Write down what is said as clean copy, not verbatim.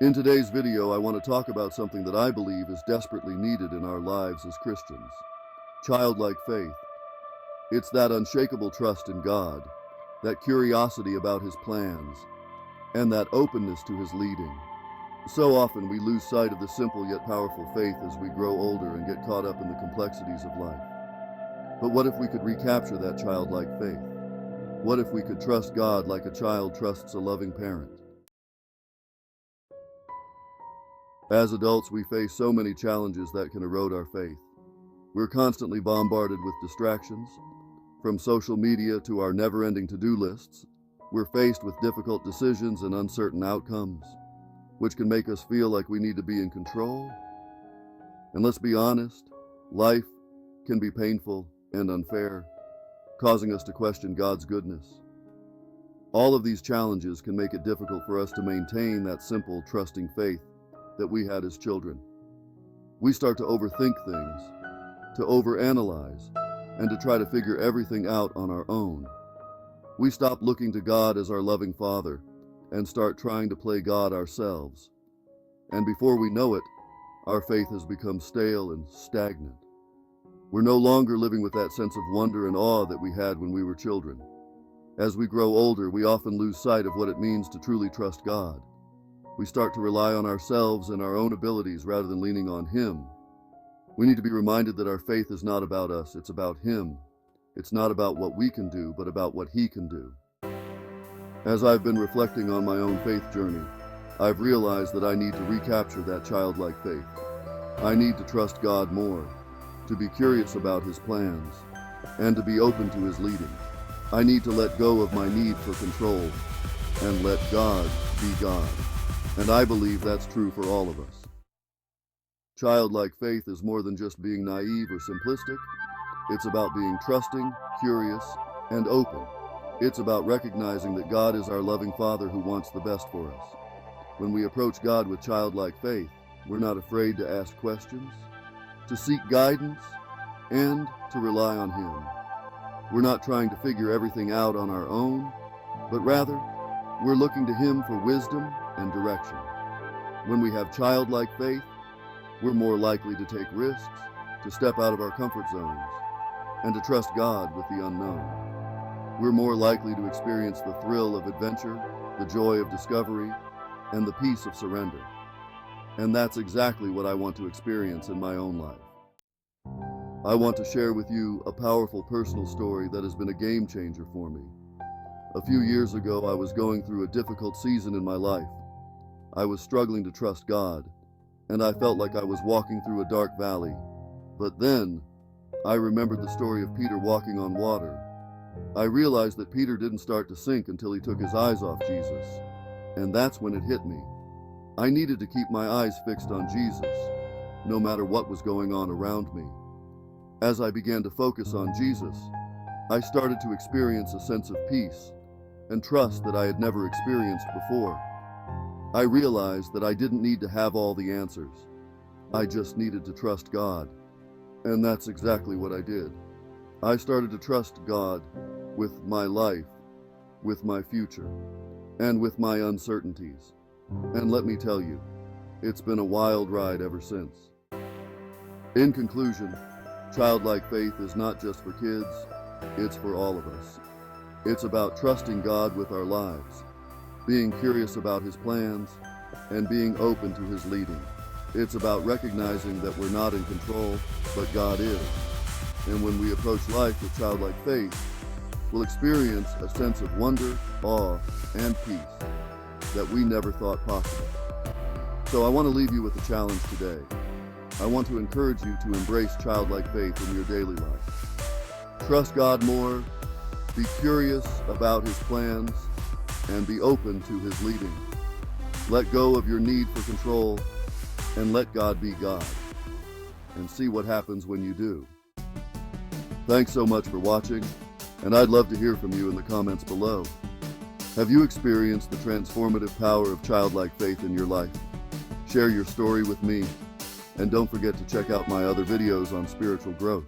In today's video, I want to talk about something that I believe is desperately needed in our lives as Christians. Childlike faith. It's that unshakable trust in God, that curiosity about His plans, and that openness to His leading. So often we lose sight of the simple yet powerful faith as we grow older and get caught up in the complexities of life. But what if we could recapture that childlike faith? What if we could trust God like a child trusts a loving parent? As adults, we face so many challenges that can erode our faith. We're constantly bombarded with distractions. From social media to our never-ending to-do lists, we're faced with difficult decisions and uncertain outcomes, which can make us feel like we need to be in control. And let's be honest, life can be painful and unfair, causing us to question God's goodness. All of these challenges can make it difficult for us to maintain that simple, trusting faith that we had as children. We start to overthink things, to overanalyze, and to try to figure everything out on our own. We stop looking to God as our loving Father and start trying to play God ourselves. And before we know it, our faith has become stale and stagnant. We're no longer living with that sense of wonder and awe that we had when we were children. As we grow older, we often lose sight of what it means to truly trust God. We start to rely on ourselves and our own abilities rather than leaning on Him. We need to be reminded that our faith is not about us, it's about Him. It's not about what we can do, but about what He can do. As I've been reflecting on my own faith journey, I've realized that I need to recapture that childlike faith. I need to trust God more, to be curious about His plans, and to be open to His leading. I need to let go of my need for control and let God be God. And I believe that's true for all of us. Childlike faith is more than just being naive or simplistic. It's about being trusting, curious, and open. It's about recognizing that God is our loving Father who wants the best for us. When we approach God with childlike faith, we're not afraid to ask questions, to seek guidance, and to rely on Him. We're not trying to figure everything out on our own, but rather, we're looking to Him for wisdom and direction. When we have childlike faith, we're more likely to take risks, to step out of our comfort zones, and to trust God with the unknown. We're more likely to experience the thrill of adventure, the joy of discovery, and the peace of surrender. And that's exactly what I want to experience in my own life. I want to share with you a powerful personal story that has been a game changer for me. A few years ago, I was going through a difficult season in my life. I was struggling to trust God, and I felt like I was walking through a dark valley. But then, I remembered the story of Peter walking on water. I realized that Peter didn't start to sink until he took his eyes off Jesus. And that's when it hit me. I needed to keep my eyes fixed on Jesus, no matter what was going on around me. As I began to focus on Jesus, I started to experience a sense of peace and trust that I had never experienced before. I realized that I didn't need to have all the answers. I just needed to trust God. And that's exactly what I did. I started to trust God with my life, with my future, and with my uncertainties. And let me tell you, it's been a wild ride ever since. In conclusion, childlike faith is not just for kids, it's for all of us. It's about trusting God with our lives, being curious about His plans, and being open to His leading. It's about recognizing that we're not in control, but God is. And when we approach life with childlike faith, we'll experience a sense of wonder, awe, and peace that we never thought possible. So I want to leave you with a challenge today. I want to encourage you to embrace childlike faith in your daily life. Trust God more, be curious about His plans, and be open to His leading. Let go of your need for control and let God be God. And see what happens when you do. Thanks so much for watching, and I'd love to hear from you in the comments below. Have you experienced the transformative power of childlike faith in your life? Share your story with me, and don't forget to check out my other videos on spiritual growth.